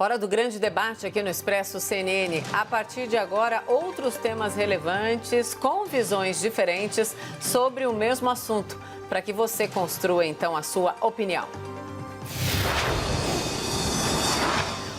Hora do grande debate aqui no Expresso CNN. A partir de agora, outros temas relevantes com visões diferentes sobre o mesmo assunto, para que você construa então a sua opinião.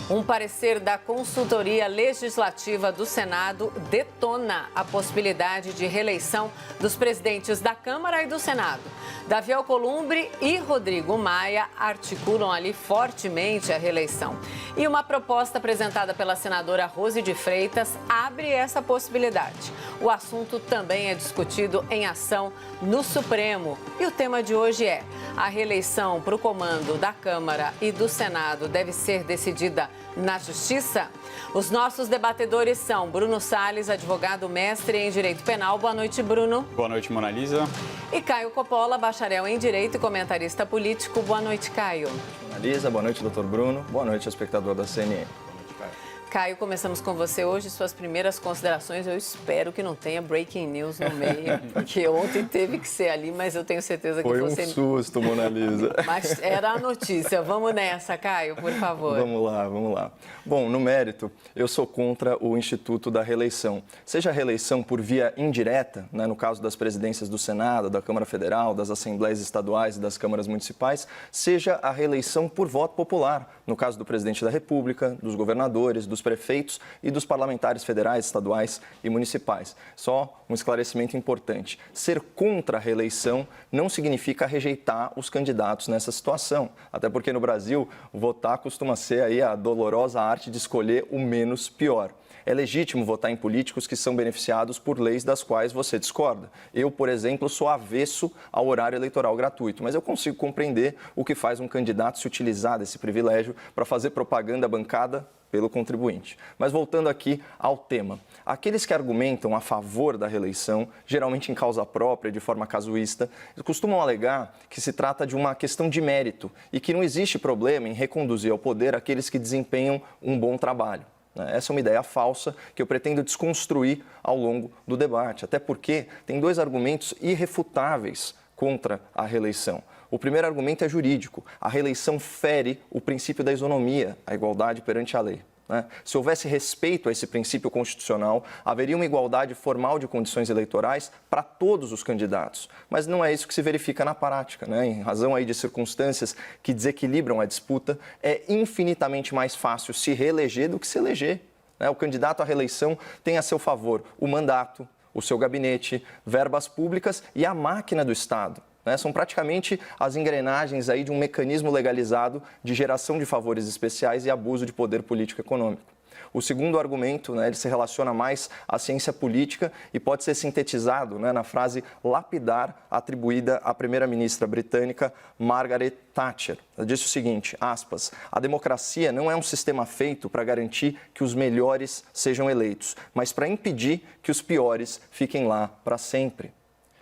Um parecer da Consultoria Legislativa do Senado detona a possibilidade de reeleição dos presidentes da Câmara e do Senado. Davi Alcolumbre e Rodrigo Maia articulam ali fortemente a reeleição. E uma proposta apresentada pela senadora Rose de Freitas abre essa possibilidade. O assunto também é discutido em ação no Supremo. E o tema de hoje é: a reeleição para o comando da Câmara e do Senado deve ser decidida na Justiça? Os nossos debatedores são Bruno Salles, advogado mestre em Direito Penal. Boa noite, Bruno. Boa noite, Mona Lisa. E Caio Coppola, bacharel em Direito e comentarista político. Boa noite, Caio. Mona Lisa, boa noite, doutor Bruno. Boa noite, espectador da CNN. Caio, começamos com você hoje. Suas primeiras considerações, eu espero que não tenha breaking news no meio, porque ontem teve que ser ali, mas eu tenho certeza que você... Foi um susto, Mona Lisa. Mas era a notícia. Vamos nessa, Caio, por favor. Vamos lá. Bom, no mérito, eu sou contra o Instituto da Reeleição. Seja a reeleição por via indireta, né, no caso das presidências do Senado, da Câmara Federal, das Assembleias Estaduais e das Câmaras Municipais, seja a reeleição por voto popular, no caso do presidente da República, dos governadores, dos prefeitos e dos parlamentares federais, estaduais e municipais. Só um esclarecimento importante. Ser contra a reeleição não significa rejeitar os candidatos nessa situação. Até porque no Brasil, votar costuma ser aí a dolorosa arte de escolher o menos pior. É legítimo votar em políticos que são beneficiados por leis das quais você discorda. Eu, por exemplo, sou avesso ao horário eleitoral gratuito, mas eu consigo compreender o que faz um candidato se utilizar desse privilégio para fazer propaganda bancada pelo contribuinte. Mas voltando aqui ao tema, aqueles que argumentam a favor da reeleição, geralmente em causa própria, de forma casuísta, costumam alegar que se trata de uma questão de mérito e que não existe problema em reconduzir ao poder aqueles que desempenham um bom trabalho. Essa é uma ideia falsa que eu pretendo desconstruir ao longo do debate, até porque tem dois argumentos irrefutáveis contra a reeleição. O primeiro argumento é jurídico. A reeleição fere o princípio da isonomia, a igualdade perante a lei. Se houvesse respeito a esse princípio constitucional, haveria uma igualdade formal de condições eleitorais para todos os candidatos. Mas não é isso que se verifica na prática. Em razão aí de circunstâncias que desequilibram a disputa, é infinitamente mais fácil se reeleger do que se eleger. O candidato à reeleição tem a seu favor o mandato, o seu gabinete, verbas públicas e a máquina do Estado. São praticamente as engrenagens aí de um mecanismo legalizado de geração de favores especiais e abuso de poder político e econômico. O segundo argumento, ele se relaciona mais à ciência política e pode ser sintetizado na frase lapidar atribuída à primeira-ministra britânica Margaret Thatcher. Ela disse o seguinte, aspas, a democracia não é um sistema feito para garantir que os melhores sejam eleitos, mas para impedir que os piores fiquem lá para sempre.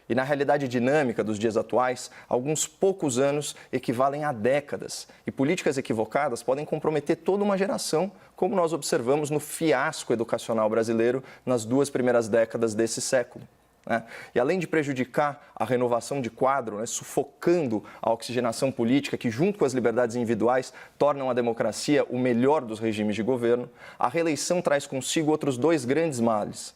E na realidade dinâmica dos dias atuais, alguns poucos anos equivalem a décadas. E políticas equivocadas podem comprometer toda uma geração, como nós observamos no fiasco educacional brasileiro nas 2 primeiras décadas desse século. E além de prejudicar a renovação de quadro, sufocando a oxigenação política que, junto com as liberdades individuais, tornam a democracia o melhor dos regimes de governo, a reeleição traz consigo outros 2 grandes males.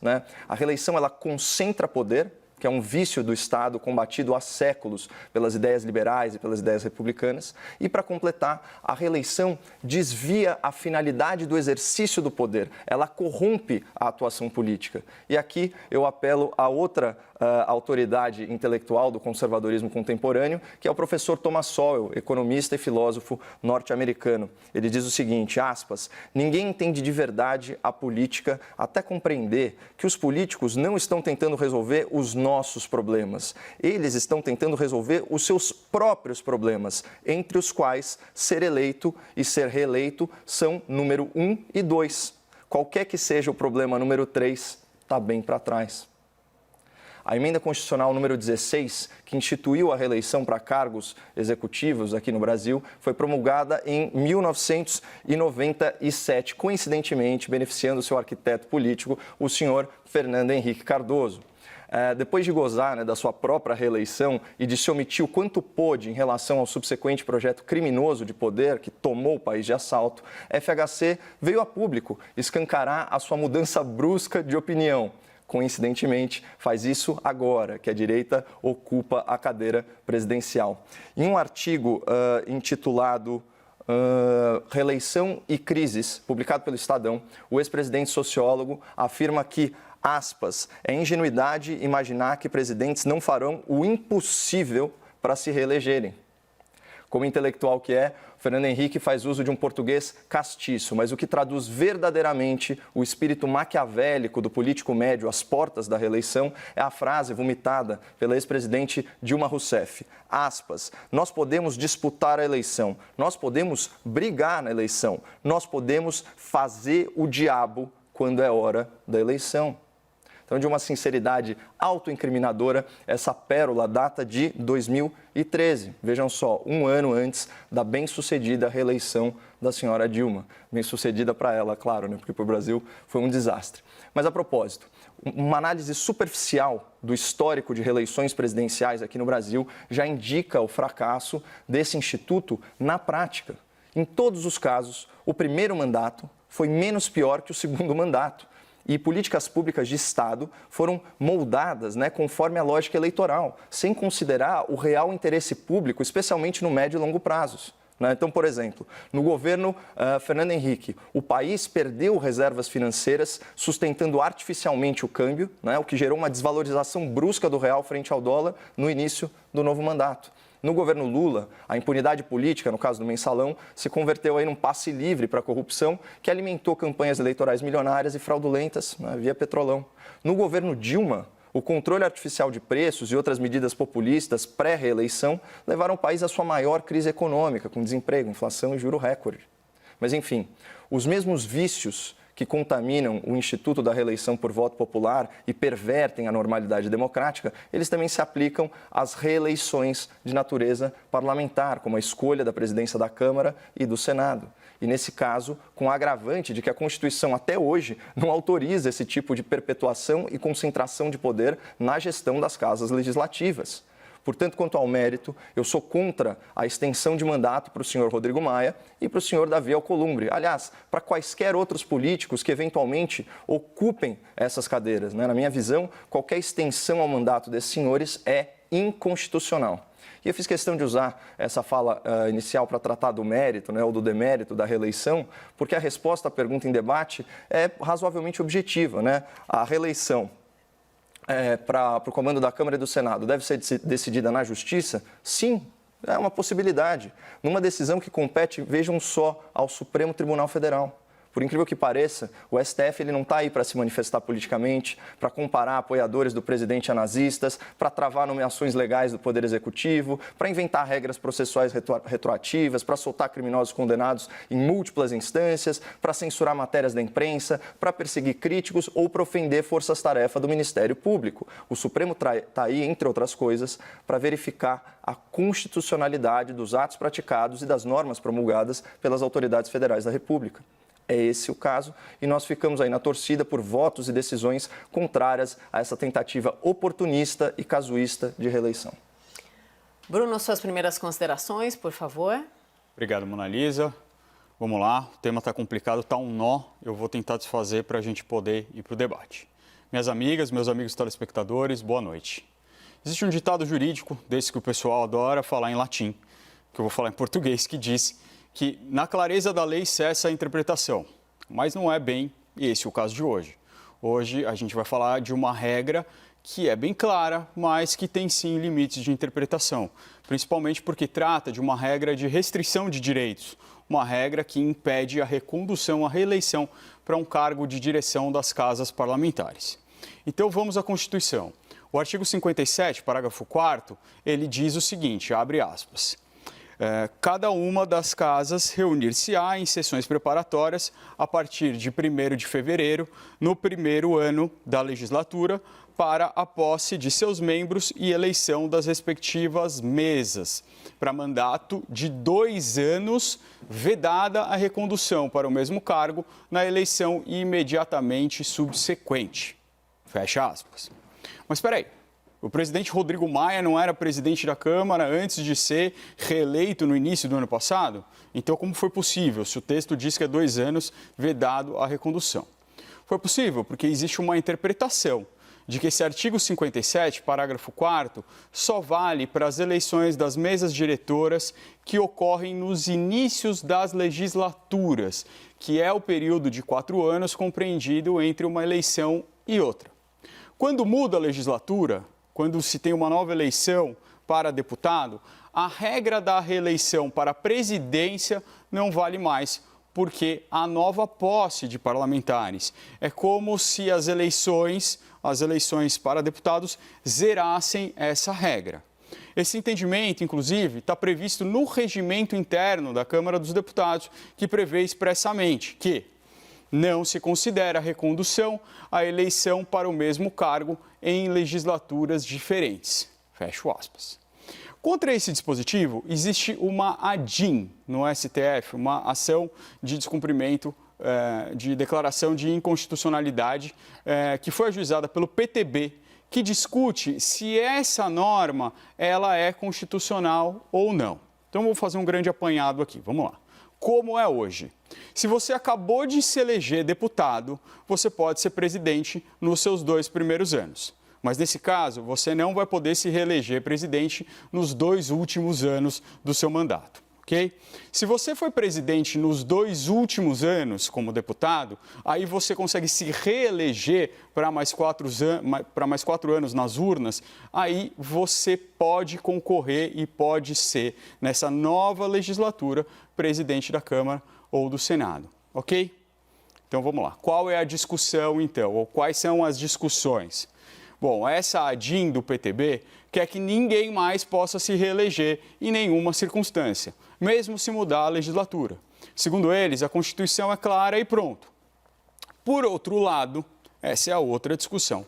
A reeleição ela concentra poder, que é um vício do Estado combatido há séculos pelas ideias liberais e pelas ideias republicanas. E, para completar, a reeleição desvia a finalidade do exercício do poder. Ela corrompe a atuação política. E aqui eu apelo a outra autoridade intelectual do conservadorismo contemporâneo, que é o professor Thomas Sowell, economista e filósofo norte-americano. Ele diz o seguinte, aspas, ninguém entende de verdade a política até compreender que os políticos não estão tentando resolver os nossos problemas. Eles estão tentando resolver os seus próprios problemas, entre os quais ser eleito e ser reeleito são número 1 e 2. Qualquer que seja o problema número 3, está bem para trás. A emenda constitucional número 16, que instituiu a reeleição para cargos executivos aqui no Brasil, foi promulgada em 1997, coincidentemente beneficiando seu arquiteto político, o senhor Fernando Henrique Cardoso. depois de gozar, né, da sua própria reeleição e de se omitir o quanto pôde em relação ao subsequente projeto criminoso de poder que tomou o país de assalto, FHC veio a público escancarar a sua mudança brusca de opinião. Coincidentemente, faz isso agora, que a direita ocupa a cadeira presidencial. Em um artigo intitulado Reeleição e Crises, publicado pelo Estadão, o ex-presidente sociólogo afirma que, aspas, é ingenuidade imaginar que presidentes não farão o impossível para se reelegerem. Como intelectual que é, Fernando Henrique faz uso de um português castiço, mas o que traduz verdadeiramente o espírito maquiavélico do político médio às portas da reeleição é a frase vomitada pela ex-presidente Dilma Rousseff. Aspas, nós podemos disputar a eleição, nós podemos brigar na eleição, nós podemos fazer o diabo quando é hora da eleição. Então, de uma sinceridade autoincriminadora, essa pérola data de 2013. Vejam só, um ano antes da bem-sucedida reeleição da senhora Dilma. Bem-sucedida para ela, claro, né? Porque para o Brasil foi um desastre. Mas, a propósito, uma análise superficial do histórico de reeleições presidenciais aqui no Brasil já indica o fracasso desse instituto na prática. Em todos os casos, o primeiro mandato foi menos pior que o segundo mandato. E políticas públicas de Estado foram moldadas, né, conforme a lógica eleitoral, sem considerar o real interesse público, especialmente no médio e longo prazos. Então, por exemplo, no governo Fernando Henrique, o país perdeu reservas financeiras, sustentando artificialmente o câmbio, né, o que gerou uma desvalorização brusca do real frente ao dólar no início do novo mandato. No governo Lula, a impunidade política, no caso do Mensalão, se converteu aí num passe livre para a corrupção que alimentou campanhas eleitorais milionárias e fraudulentas, né, via Petrolão. No governo Dilma, o controle artificial de preços e outras medidas populistas pré-reeleição levaram o país à sua maior crise econômica, com desemprego, inflação e juro recorde. Mas, enfim, os mesmos vícios que contaminam o Instituto da Reeleição por voto popular e pervertem a normalidade democrática, eles também se aplicam às reeleições de natureza parlamentar, como a escolha da presidência da Câmara e do Senado. E, nesse caso, com o agravante de que a Constituição, até hoje, não autoriza esse tipo de perpetuação e concentração de poder na gestão das casas legislativas. Portanto, quanto ao mérito, eu sou contra a extensão de mandato para o senhor Rodrigo Maia e para o senhor Davi Alcolumbre. Aliás, para quaisquer outros políticos que eventualmente ocupem essas cadeiras. Né? Na minha visão, qualquer extensão ao mandato desses senhores é inconstitucional. E eu fiz questão de usar essa fala inicial para tratar do mérito, né, ou do demérito da reeleição, porque a resposta à pergunta em debate é razoavelmente objetiva. Né? A reeleição para o comando da Câmara e do Senado deve ser decidida na Justiça? Sim, é uma possibilidade. Numa decisão que compete, vejam só, ao Supremo Tribunal Federal. Por incrível que pareça, o STF ele não está aí para se manifestar politicamente, para comparar apoiadores do presidente a nazistas, para travar nomeações legais do Poder Executivo, para inventar regras processuais retroativas, para soltar criminosos condenados em múltiplas instâncias, para censurar matérias da imprensa, para perseguir críticos ou para ofender forças-tarefa do Ministério Público. O Supremo está aí, entre outras coisas, para verificar a constitucionalidade dos atos praticados e das normas promulgadas pelas autoridades federais da República. É esse o caso e nós ficamos aí na torcida por votos e decisões contrárias a essa tentativa oportunista e casuísta de reeleição. Bruno, suas primeiras considerações, por favor. Obrigado, Mona Lisa. Vamos lá, o tema está complicado, está um nó. Eu vou tentar desfazer para a gente poder ir para o debate. Minhas amigas, meus amigos telespectadores, boa noite. Existe um ditado jurídico, desse que o pessoal adora falar em latim, que eu vou falar em português, que diz que na clareza da lei cessa a interpretação, mas não é bem esse o caso de hoje. Hoje a gente vai falar de uma regra que é bem clara, mas que tem sim limites de interpretação, principalmente porque trata de uma regra de restrição de direitos, uma regra que impede a recondução à reeleição para um cargo de direção das casas parlamentares. Então vamos à Constituição. O artigo 57, parágrafo 4º, ele diz o seguinte, abre aspas, cada uma das casas reunir-se-á em sessões preparatórias a partir de 1º de fevereiro, no primeiro ano da legislatura, para a posse de seus membros e eleição das respectivas mesas, para mandato de 2 anos, vedada a recondução para o mesmo cargo na eleição imediatamente subsequente. Fecha aspas. Mas espera aí. O presidente Rodrigo Maia não era presidente da Câmara antes de ser reeleito no início do ano passado? Então, como foi possível, se o texto diz que é 2 anos vedado a recondução? Foi possível porque existe uma interpretação de que esse artigo 57, parágrafo 4º, só vale para as eleições das mesas diretoras que ocorrem nos inícios das legislaturas, que é o período de 4 anos compreendido entre uma eleição e outra. Quando muda a legislatura, quando se tem uma nova eleição para deputado, a regra da reeleição para a presidência não vale mais, porque há nova posse de parlamentares. É como se as eleições para deputados zerassem essa regra. Esse entendimento, inclusive, está previsto no regimento interno da Câmara dos Deputados, que prevê expressamente que não se considera recondução a eleição para o mesmo cargo em legislaturas diferentes. Fecho aspas. Contra esse dispositivo, existe uma ADIM no STF, uma ação de descumprimento de declaração de inconstitucionalidade, que foi ajuizada pelo PTB, que discute se essa norma ela é constitucional ou não. Então, vou fazer um grande apanhado aqui. Vamos lá. Como é hoje? Se você acabou de se eleger deputado, você pode ser presidente nos seus 2 primeiros anos. Mas, nesse caso, você não vai poder se reeleger presidente nos 2 últimos anos do seu mandato, ok? Se você foi presidente nos 2 últimos anos como deputado, aí você consegue se reeleger para mais 4 anos nas urnas, aí você pode concorrer e pode ser, nessa nova legislatura, presidente da Câmara ou do Senado, ok? Então, vamos lá. Qual é a discussão, então? Ou quais são as discussões? Bom, essa ADIM do PTB quer que ninguém mais possa se reeleger em nenhuma circunstância, mesmo se mudar a legislatura. Segundo eles, a Constituição é clara e pronto. Por outro lado, essa é a outra discussão.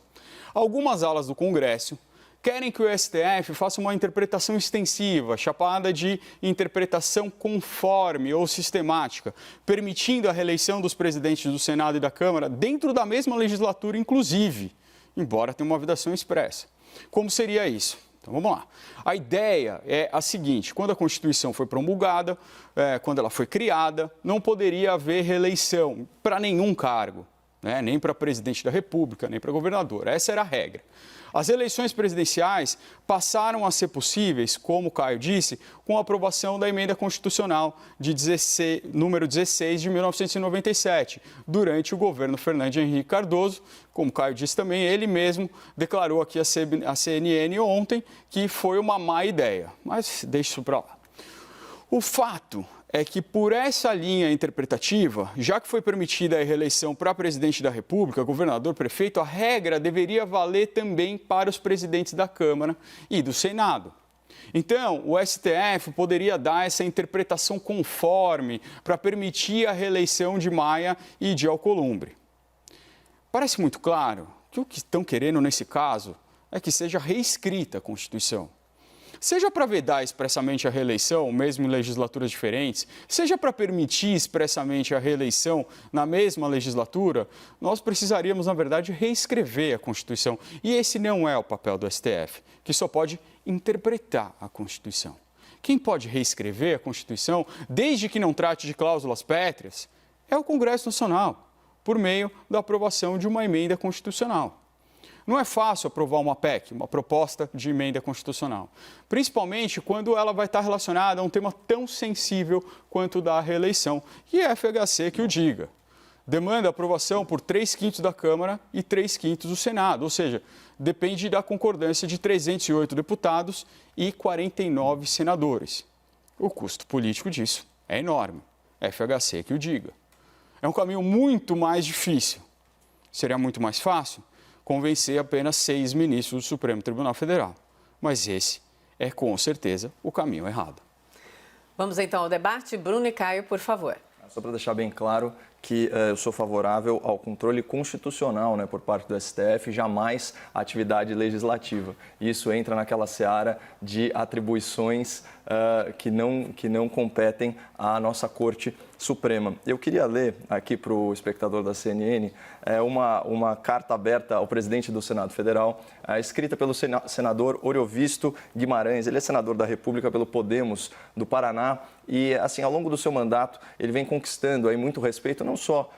Algumas alas do Congresso querem que o STF faça uma interpretação extensiva, chamada de interpretação conforme ou sistemática, permitindo a reeleição dos presidentes do Senado e da Câmara dentro da mesma legislatura, inclusive, embora tenha uma vedação expressa. Como seria isso? Então, vamos lá. A ideia é a seguinte: quando a Constituição foi promulgada, quando ela foi criada, não poderia haver reeleição para nenhum cargo, né? Nem para presidente da República, nem para governador. Essa era a regra. As eleições presidenciais passaram a ser possíveis, como o Caio disse, com a aprovação da emenda constitucional número 16 de 1997, durante o governo Fernando Henrique Cardoso. Como o Caio disse também, ele mesmo declarou aqui à CNN ontem que foi uma má ideia, mas deixa isso para lá. O fato é que, por essa linha interpretativa, já que foi permitida a reeleição para presidente da República, governador, prefeito, a regra deveria valer também para os presidentes da Câmara e do Senado. Então, o STF poderia dar essa interpretação conforme para permitir a reeleição de Maia e de Alcolumbre. Parece muito claro que o que estão querendo nesse caso é que seja reescrita a Constituição. Seja para vedar expressamente a reeleição, mesmo em legislaturas diferentes, seja para permitir expressamente a reeleição na mesma legislatura, nós precisaríamos, na verdade, reescrever a Constituição. E esse não é o papel do STF, que só pode interpretar a Constituição. Quem pode reescrever a Constituição, desde que não trate de cláusulas pétreas, é o Congresso Nacional, por meio da aprovação de uma emenda constitucional. Não é fácil aprovar uma PEC, uma proposta de emenda constitucional, principalmente quando ela vai estar relacionada a um tema tão sensível quanto o da reeleição, e é a FHC que o diga. Demanda aprovação por 3/5 da Câmara e 3/5 do Senado, ou seja, depende da concordância de 308 deputados e 49 senadores. O custo político disso é enorme, é a FHC que o diga. É um caminho muito mais difícil. Seria muito mais fácil convencer apenas 6 ministros do Supremo Tribunal Federal. Mas esse é, com certeza, o caminho errado. Vamos então ao debate. Bruno e Caio, por favor. Só para deixar bem claro que eu sou favorável ao controle constitucional, né, por parte do STF, jamais à atividade legislativa. Isso entra naquela seara de atribuições que não competem à nossa Corte Suprema. Eu queria ler aqui para o espectador da CNN uma carta aberta ao presidente do Senado Federal, escrita pelo senador Oriovisto Guimarães. Ele é senador da República pelo Podemos do Paraná e, assim, ao longo do seu mandato, ele vem conquistando aí muito respeito, não só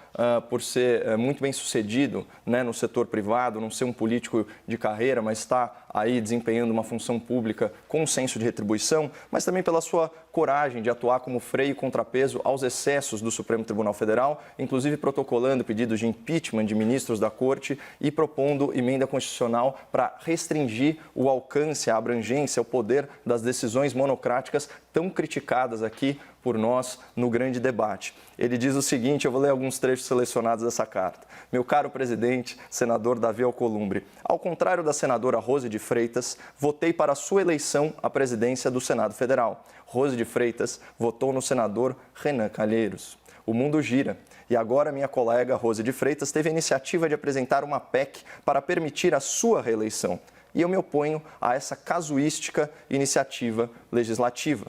por ser muito bem sucedido, né, no setor privado, não ser um político de carreira, mas está aí desempenhando uma função pública com um senso de retribuição, mas também pela sua coragem de atuar como freio e contrapeso aos excessos do Supremo Tribunal Federal, inclusive protocolando pedidos de impeachment de ministros da Corte e propondo emenda constitucional para restringir o alcance, a abrangência, o poder das decisões monocráticas tão criticadas aqui por nós no grande debate. Ele diz o seguinte, eu vou ler alguns trechos selecionados dessa carta. Meu caro presidente, senador Davi Alcolumbre, ao contrário da senadora Rose de Freitas, votei para a sua eleição à presidência do Senado Federal. Rose de Freitas votou no senador Renan Calheiros. O mundo gira. E agora minha colega Rose de Freitas teve a iniciativa de apresentar uma PEC para permitir a sua reeleição. E eu me oponho a essa casuística iniciativa legislativa.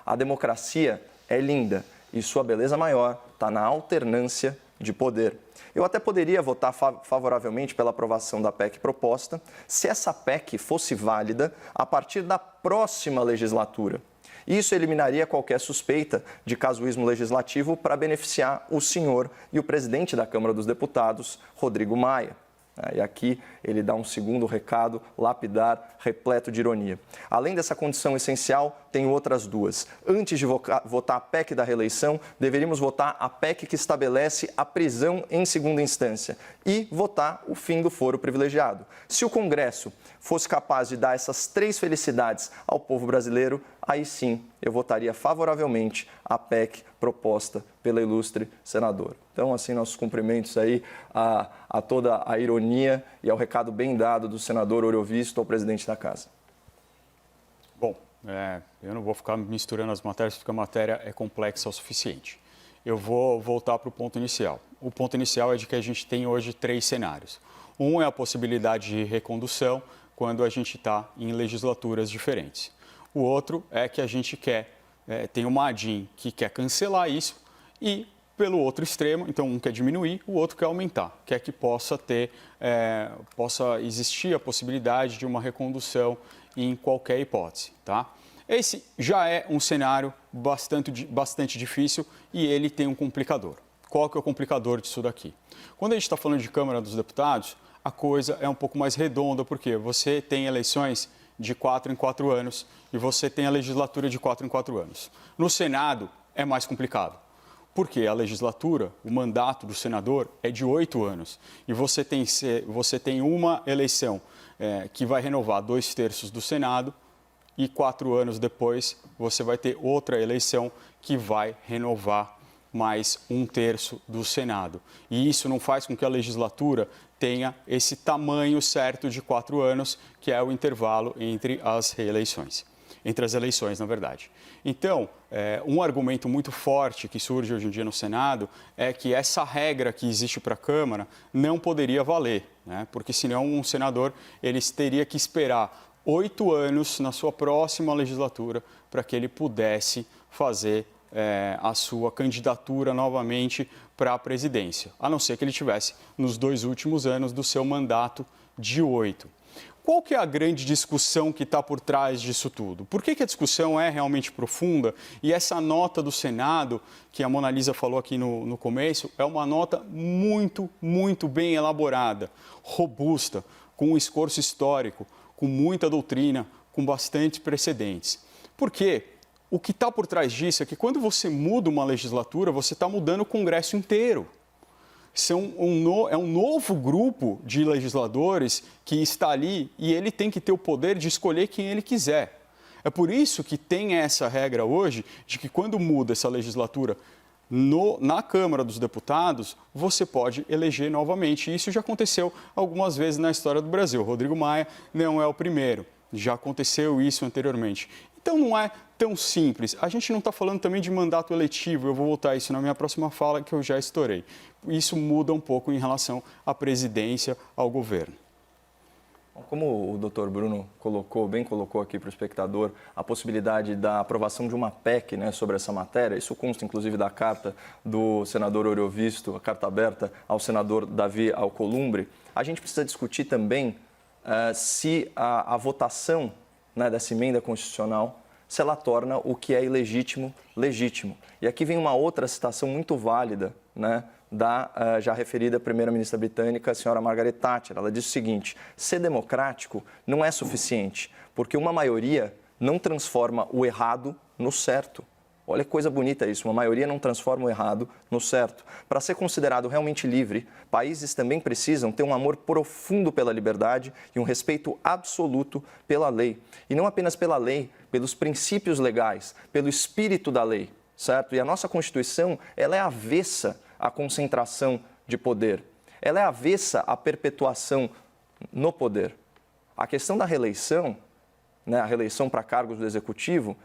A democracia é linda e sua beleza maior está na alternância de poder. Eu até poderia votar favoravelmente pela aprovação da PEC proposta se essa PEC fosse válida a partir da próxima legislatura. Isso eliminaria qualquer suspeita de casuísmo legislativo para beneficiar o senhor e o presidente da Câmara dos Deputados, Rodrigo Maia. E aqui ele dá um segundo recado lapidar, repleto de ironia. Além dessa condição essencial, tem outras duas. Antes de votar a PEC da reeleição, deveríamos votar a PEC que estabelece a prisão em segunda instância e votar o fim do foro privilegiado. Se o Congresso fosse capaz de dar essas três felicidades ao povo brasileiro, aí sim eu votaria favoravelmente a PEC proposta pela ilustre senadora. Então, assim, nossos cumprimentos aí a toda a ironia e ao recado bem dado do senador Oriovisto ao presidente da Casa. Bom, eu não vou ficar misturando as matérias, porque a matéria é complexa o suficiente. Eu vou voltar para o ponto inicial. O ponto inicial é de que a gente tem hoje três cenários. Um é a possibilidade de recondução quando a gente está em legislaturas diferentes. O outro é que a gente tem uma ADIM que quer cancelar isso e, pelo outro extremo, então um quer diminuir, o outro quer aumentar, quer que possa existir a possibilidade de uma recondução em qualquer hipótese, tá? Esse já é um cenário bastante difícil e ele tem um complicador. Qual que é o complicador disso daqui? Quando a gente está falando de Câmara dos Deputados, a coisa é um pouco mais redonda, porque você tem eleições de 4 em 4 anos e você tem a legislatura de 4 em 4 anos. No Senado é mais complicado, porque a legislatura, o mandato do senador é de 8 anos e você tem uma eleição que vai renovar 2/3 do Senado e 4 anos depois você vai ter outra eleição que vai renovar mais 1/3 do Senado. E isso não faz com que a legislatura tenha esse tamanho certo de 4 anos, que é o intervalo entre as eleições, na verdade. Então, um argumento muito forte que surge hoje em dia no Senado é que essa regra que existe para a Câmara não poderia valer, né? Porque senão um senador ele teria que esperar 8 anos na sua próxima legislatura para que ele pudesse fazer a sua candidatura novamente para a presidência, a não ser que ele tivesse nos 2 últimos anos do seu mandato de 8. Qual que é a grande discussão que está por trás disso tudo? Por que a discussão é realmente profunda? E essa nota do Senado, que a Mona Lisa falou aqui no começo, é uma nota muito, muito bem elaborada, robusta, com um esforço histórico, com muita doutrina, com bastante precedentes. Por quê? O que está por trás disso é que quando você muda uma legislatura, você está mudando o Congresso inteiro. É um novo grupo de legisladores que está ali e ele tem que ter o poder de escolher quem ele quiser. É por isso que tem essa regra hoje de que quando muda essa legislatura na Câmara dos Deputados, você pode eleger novamente. Isso já aconteceu algumas vezes na história do Brasil. Rodrigo Maia não é o primeiro, já aconteceu isso anteriormente. Então não é tão simples. A gente não está falando também de mandato eletivo, eu vou voltar a isso na minha próxima fala, que eu já estourei. Isso muda um pouco em relação à presidência, ao governo. Como o doutor Bruno bem colocou aqui para o espectador, a possibilidade da aprovação de uma PEC, né, sobre essa matéria, isso consta inclusive da carta do senador Oriovisto, a carta aberta ao senador Davi Alcolumbre, a gente precisa discutir também se a votação, né, dessa emenda constitucional, se ela torna o que é ilegítimo, legítimo. E aqui vem uma outra citação muito válida, né, da já referida primeira-ministra britânica, a senhora Margaret Thatcher. Ela disse o seguinte: ser democrático não é suficiente, porque uma maioria não transforma o errado no certo. Olha que coisa bonita isso, uma maioria não transforma o errado no certo. Para ser considerado realmente livre, países também precisam ter um amor profundo pela liberdade e um respeito absoluto pela lei. E não apenas pela lei, pelos princípios legais, pelo espírito da lei, certo? E a nossa Constituição, ela é avessa à concentração de poder. Ela é avessa à perpetuação no poder. A questão da reeleição, né, a reeleição para cargos do Executivo,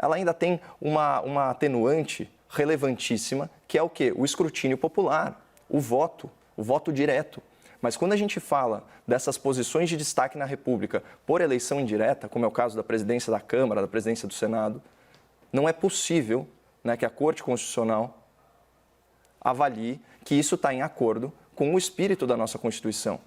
ela ainda tem uma atenuante relevantíssima, que é o quê? O escrutínio popular, o voto direto. Mas quando a gente fala dessas posições de destaque na República por eleição indireta, como é o caso da presidência da Câmara, da presidência do Senado, não é possível, né, que a Corte Constitucional avalie que isso está em acordo com o espírito da nossa Constituição,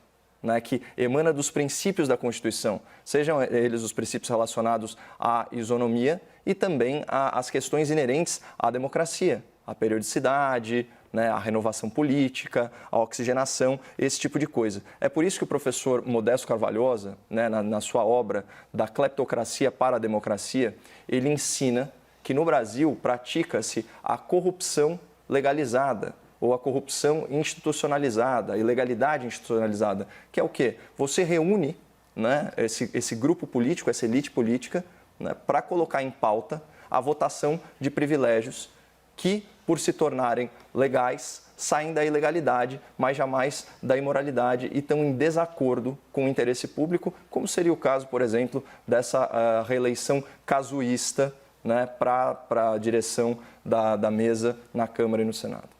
né, que emana dos princípios da Constituição, sejam eles os princípios relacionados à isonomia e também às questões inerentes à democracia, à periodicidade, né, à renovação política, à oxigenação, esse tipo de coisa. É por isso que o professor Modesto Carvalhosa, né, na sua obra Da Cleptocracia para a Democracia, ele ensina que no Brasil pratica-se a corrupção legalizada, ou a corrupção institucionalizada, a ilegalidade institucionalizada, que é o quê? Você reúne, né, esse grupo político, essa elite política, né, para colocar em pauta a votação de privilégios que, por se tornarem legais, saem da ilegalidade, mas jamais da imoralidade e estão em desacordo com o interesse público, como seria o caso, por exemplo, dessa reeleição casuísta, né, para a direção da mesa na Câmara e no Senado.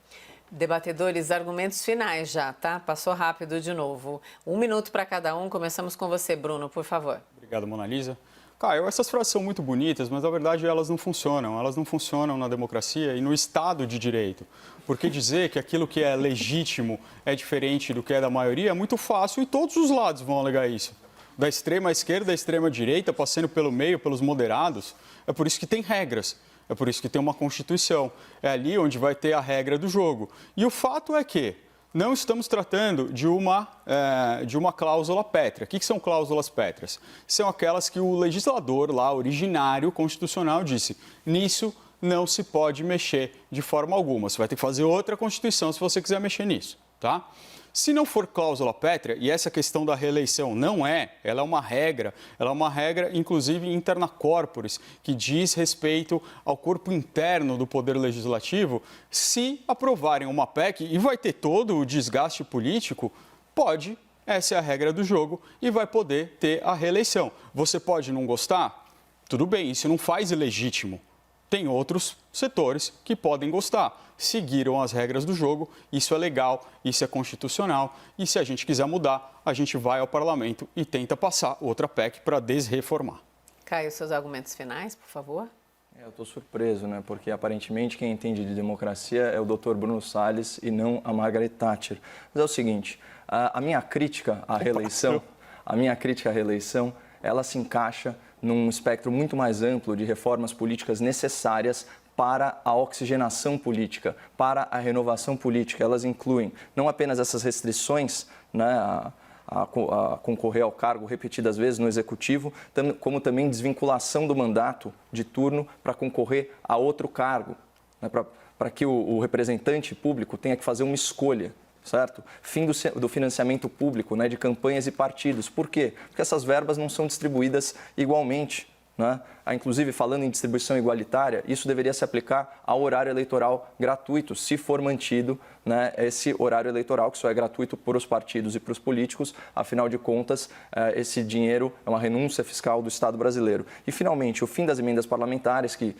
Debatedores, argumentos finais já, tá? Passou rápido de novo. 1 minuto para cada um. Começamos com você, Bruno, por favor. Obrigado, Mona Lisa. Caio, essas frases são muito bonitas, mas na verdade elas não funcionam. Elas não funcionam na democracia e no Estado de Direito. Porque dizer que aquilo que é legítimo é diferente do que é da maioria é muito fácil e todos os lados vão alegar isso. Da extrema esquerda à extrema direita, passando pelo meio, pelos moderados. É por isso que tem regras. É por isso que tem uma Constituição. É ali onde vai ter a regra do jogo. E o fato é que não estamos tratando de uma cláusula pétrea. O que são cláusulas pétreas? São aquelas que o legislador lá, originário, constitucional, disse: nisso não se pode mexer de forma alguma. Você vai ter que fazer outra Constituição se você quiser mexer nisso, tá? Se não for cláusula pétrea, e essa questão da reeleição não é, ela é uma regra, inclusive interna corporis, que diz respeito ao corpo interno do Poder Legislativo, se aprovarem uma PEC e vai ter todo o desgaste político, pode, essa é a regra do jogo, e vai poder ter a reeleição. Você pode não gostar? Tudo bem, isso não faz ilegítimo. Tem outros setores que podem gostar. Seguiram as regras do jogo, isso é legal, isso é constitucional. E se a gente quiser mudar, a gente vai ao parlamento e tenta passar outra PEC para desreformar. Caio, seus argumentos finais, por favor. Eu estou surpreso, né? Porque aparentemente quem entende de democracia é o Dr. Bruno Salles e não a Margaret Thatcher. Mas é o seguinte, a minha crítica à reeleição, ela se encaixa num espectro muito mais amplo de reformas políticas necessárias para a oxigenação política, para a renovação política. Elas incluem não apenas essas restrições, né, a concorrer ao cargo repetidas vezes no Executivo, como também desvinculação do mandato de turno para concorrer a outro cargo, né, para que o representante público tenha que fazer uma escolha. Certo? Fim do financiamento público, né, de campanhas e partidos. Por quê? Porque essas verbas não são distribuídas igualmente. Né? Inclusive, falando em distribuição igualitária, isso deveria se aplicar ao horário eleitoral gratuito, se for mantido, né, esse horário eleitoral, que só é gratuito para os partidos e para os políticos. Afinal de contas, esse dinheiro é uma renúncia fiscal do Estado brasileiro. E, finalmente, o fim das emendas parlamentares, que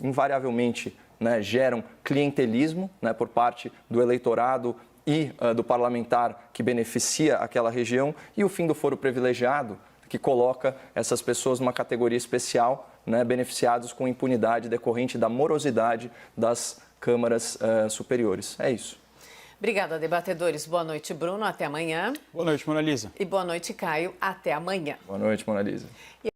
invariavelmente, né, geram clientelismo, né, por parte do eleitorado e do parlamentar que beneficia aquela região, e o fim do foro privilegiado, que coloca essas pessoas numa categoria especial, né, beneficiados com impunidade decorrente da morosidade das câmaras superiores. É isso. Obrigada, debatedores. Boa noite, Bruno. Até amanhã. Boa noite, Mona Lisa. E boa noite, Caio. Até amanhã. Boa noite, Mona Lisa.